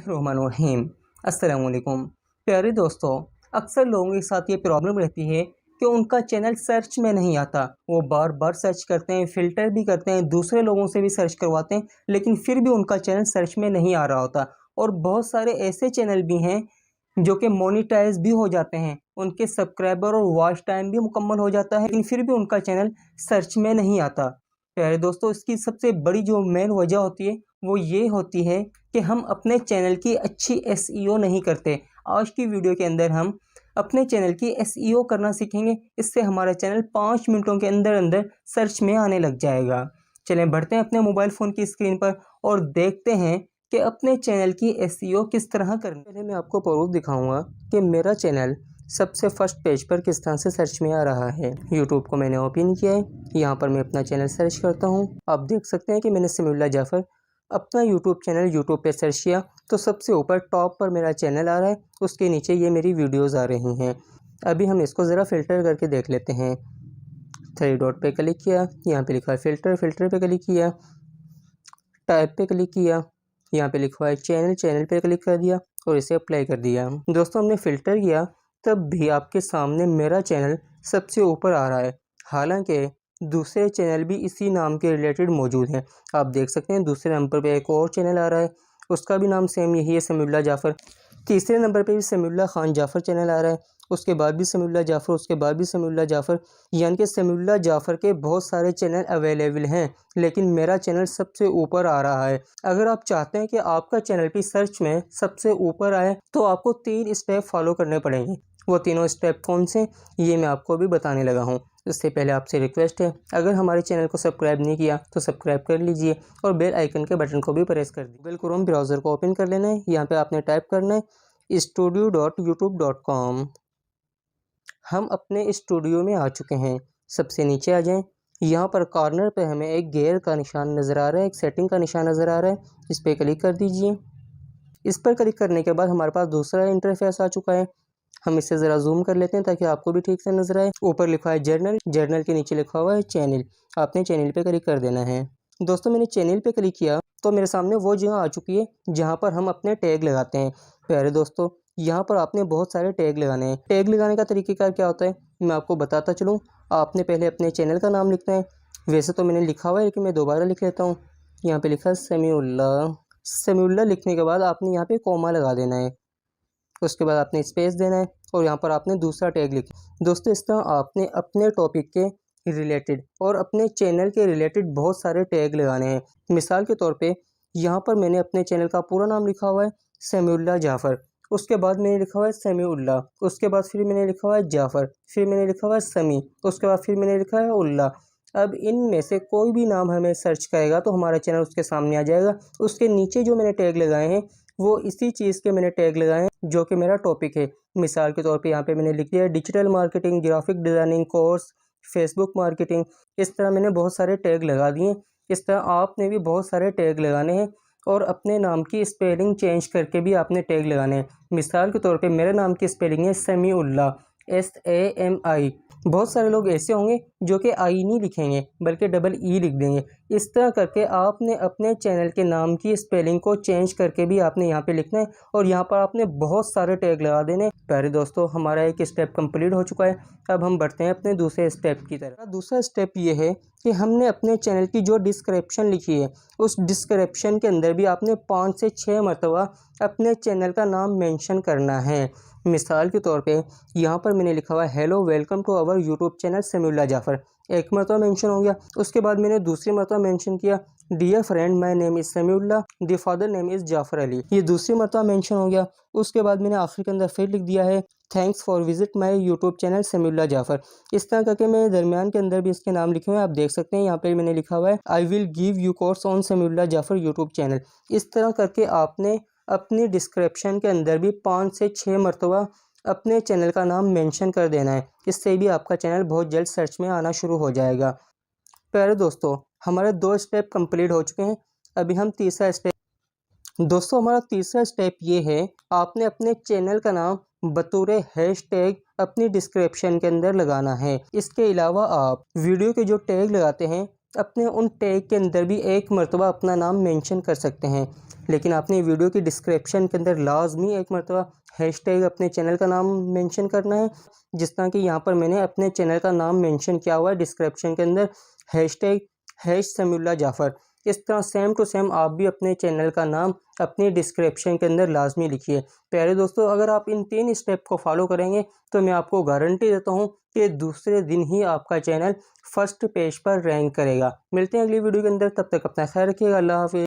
बिस्मिल्लाहिर्रहमानिर्रहीम। अस्सलाम वालेकुम प्यारे दोस्तों, अक्सर लोगों के साथ ये प्रॉब्लम रहती है कि उनका चैनल सर्च में नहीं आता। वो बार बार सर्च करते हैं, फ़िल्टर भी करते हैं, दूसरे लोगों से भी सर्च करवाते हैं, लेकिन फिर भी उनका चैनल सर्च में नहीं आ रहा होता। और बहुत सारे ऐसे चैनल भी हैं जो कि मोनेटाइज भी हो जाते हैं, उनके सब्सक्राइबर और वॉच टाइम भी मुकम्मल हो जाता है, लेकिन फिर भी उनका चैनल सर्च में नहीं आता। प्यारे दोस्तों, इसकी सबसे बड़ी जो मेन वजह होती है वो ये होती है कि हम अपने चैनल की अच्छी एसईओ नहीं करते। आज की वीडियो के अंदर हम अपने चैनल की एसईओ करना सीखेंगे। इससे हमारा चैनल 5 मिनटों के अंदर अंदर सर्च में आने लग जाएगा। चलें बढ़ते हैं अपने मोबाइल फ़ोन की स्क्रीन पर और देखते हैं कि अपने चैनल की एसईओ किस तरह करनी। पहले मैं आपको प्रूफ दिखाऊंगा कि मेरा चैनल सबसे फर्स्ट पेज पर किस तरह से सर्च में आ रहा है। यूट्यूब को मैंने ओपन किया है, यहाँ पर मैं अपना चैनल सर्च करता हूँ। आप देख सकते हैं कि मैंने समीउल्लाह जाफ़र अपना यूट्यूब चैनल यूट्यूब पे सर्च किया तो सबसे ऊपर टॉप पर मेरा चैनल आ रहा है, उसके नीचे ये मेरी वीडियोस आ रही हैं। अभी हम इसको ज़रा फ़िल्टर करके देख लेते हैं। 3 डॉट पे क्लिक किया, यहाँ पे लिखा है फ़िल्टर, फ़िल्टर पे क्लिक किया, टाइप पे क्लिक किया, यहाँ पे लिखा है चैनल, चैनल पे क्लिक कर दिया और इसे अप्लाई कर दिया। दोस्तों, हमने फ़िल्टर किया तब भी आपके सामने मेरा चैनल सबसे ऊपर आ रहा है, हालांकि दूसरे चैनल भी इसी नाम के रिलेटेड मौजूद हैं। आप देख सकते हैं दूसरे नंबर पे एक और चैनल आ रहा है, उसका भी नाम सेम यही है, समीउल्लाह जाफ़र। तीसरे नंबर पे भी समीउल्लाह खान जाफ़र चैनल आ रहा है, उसके बाद भी समीउल्लाह जाफ़र, उसके बाद भी समीउल्लाह जाफ़र। यानी कि समीउल्लाह जाफ़र के बहुत सारे चैनल अवेलेबल हैं, लेकिन मेरा चैनल सबसे ऊपर आ रहा है। अगर आप चाहते हैं कि आपका चैनल भी सर्च में सबसे ऊपर आए तो आपको 3 स्टेप फॉलो करने पड़ेंगे। वो तीनों स्टेप कौन से, ये मैं आपको अभी बताने लगा हूँ। इससे पहले आपसे रिक्वेस्ट है, अगर हमारे चैनल को सब्सक्राइब नहीं किया तो सब्सक्राइब कर लीजिए और बेल आइकन के बटन को भी प्रेस कर दीजिए। गूगल क्रोम ब्राउज़र को ओपन कर लेना है, यहाँ पे आपने टाइप करना है studio.youtube.com। हम अपने स्टूडियो में आ चुके हैं। सबसे नीचे आ जाएं, यहाँ पर कॉर्नर पे हमें एक गेयर का निशान नज़र आ रहा है, एक सेटिंग का निशान नज़र आ रहा है, इस पर क्लिक कर दीजिए। इस पर क्लिक करने के बाद हमारे पास दूसरा इंटरफेस आ चुका है। हम इसे ज़रा जूम कर लेते हैं ताकि आपको भी ठीक से नजर आए। ऊपर लिखा है जर्नल, जर्नल के नीचे लिखा हुआ है चैनल, आपने चैनल पे क्लिक कर देना है। दोस्तों, मैंने चैनल पे क्लिक किया तो मेरे सामने वो जगह आ चुकी है जहाँ पर हम अपने टैग लगाते हैं। प्यारे दोस्तों, यहाँ पर आपने बहुत सारे टैग लगाने हैं। टैग लगाने का तरीक़ेकार क्या होता है मैं आपको बताता चलूँ। आपने पहले अपने चैनल का नाम लिखना है, वैसे तो मैंने लिखा हुआ है लेकिन मैं दोबारा लिख लेता हूँ। यहाँ पे लिखा है समीउल्लाह। समीउल्लाह लिखने के बाद आपने यहाँ पे कॉमा लगा देना है, उसके बाद आपने स्पेस देना है और यहाँ पर आपने दूसरा टैग लिखना। दोस्तों, इस तरह आपने अपने टॉपिक के रिलेटेड और अपने चैनल के रिलेटेड बहुत सारे टैग लगाने हैं। मिसाल के तौर पे यहाँ पर मैंने अपने चैनल का पूरा नाम लिखा हुआ है समीउल्लाह जाफ़र, उसके बाद मैंने लिखा हुआ है समीउल्लाह, उसके बाद फिर मैंने लिखा हुआ है जाफ़र, फिर मैंने लिखा हुआ है समी, उसके बाद फिर मैंने लिखा है उल्लाह। अब इनमें से कोई भी नाम हमें सर्च करेगा तो हमारा चैनल उसके सामने आ जाएगा। उसके नीचे जो मैंने टैग लगाए हैं वो इसी चीज़ के मैंने टैग लगाए हैं जो कि मेरा टॉपिक है। मिसाल के तौर पे यहाँ पे मैंने लिख दिया digital marketing, graphic designing course, Facebook marketing. इस तरह मैंने बहुत सारे टैग लगा दिए। इस तरह आपने भी बहुत सारे टैग लगाने हैं और अपने नाम की स्पेलिंग चेंज करके भी आपने टैग लगाने हैं। मिसाल के तौर पे मेरे नाम की स्पेलिंग है समीउल्लाह, SAMI। बहुत सारे लोग ऐसे होंगे जो कि आई नहीं लिखेंगे बल्कि डबल ई लिख देंगे। इस तरह करके आपने अपने चैनल के नाम की स्पेलिंग को चेंज करके भी आपने यहाँ पे लिखना है और यहाँ पर आपने बहुत सारे टैग लगा देने। प्यारे दोस्तों, हमारा एक स्टेप कंप्लीट हो चुका है। अब हम बढ़ते हैं अपने दूसरे स्टेप की तरफ। दूसरा स्टेप ये है कि हमने अपने चैनल की जो डिस्क्रिप्शन लिखी है उस डिस्क्रिप्शन के अंदर भी आपने 5 से 6 मरतबा अपने चैनल का नाम मेंशन करना है। मिसाल के तौर पे यहाँ पर मैंने लिखा हुआ है hello welcome to our YouTube channel Samiullah Jafar, एक मरतबा मेंशन हो गया। उसके बाद मैंने दूसरी मरतबा मेंशन किया dear friend my name is Samiullah, the father name is Jafar Ali, ये दूसरी मरतबा मेंशन हो गया। उसके बाद मैंने आखिर के अंदर फिर लिख दिया है thanks for visit my YouTube channel Samiullah Jafar. इस तरह करके मैं दरमियान के अंदर भी इसके नाम लिखे हुए हैं, आप देख सकते हैं। यहाँ पर मैंने लिखा हुआ है I will give you course on Samiullah Jafar YouTube channel. इस तरह करके आपने अपनी डिस्क्रिप्शन के अंदर भी 5 से 6 मरतबा अपने चैनल का नाम मेंशन कर देना है। इससे भी आपका चैनल बहुत जल्द सर्च में आना शुरू हो जाएगा। प्यारे दोस्तों, हमारे 2 स्टेप कंप्लीट हो चुके हैं। अभी हम तीसरा स्टेप। दोस्तों, हमारा तीसरा स्टेप ये है, आपने अपने चैनल का नाम बतौर हैशटैग अपनी डिस्क्रिप्शन के अंदर लगाना है। इसके अलावा आप वीडियो के जो टैग लगाते हैं अपने उन टैग के अंदर भी एक मरतबा अपना नाम मेंशन कर सकते हैं, लेकिन आपने वीडियो की डिस्क्रिप्शन के अंदर लाजमी एक मरतबा हैशटैग अपने चैनल का नाम मेंशन करना है। जिस तरह कि यहाँ पर मैंने अपने चैनल का नाम मेंशन किया हुआ है डिस्क्रिप्शन के अंदर, हैशटैग समीउल्लाह जाफ़र। इस तरह सेम टू सेम आप भी अपने चैनल का नाम अपनी डिस्क्रिप्शन के अंदर लाजमी लिखिए। प्यारे दोस्तों, अगर आप इन 3 स्टेप को फॉलो करेंगे तो मैं आपको गारंटी देता हूँ कि दूसरे दिन ही आपका चैनल फर्स्ट पेज पर रैंक करेगा। मिलते हैं अगली वीडियो के अंदर, तब तक अपना ख्याल रखिएगा। अल्लाह हाफ़िज़।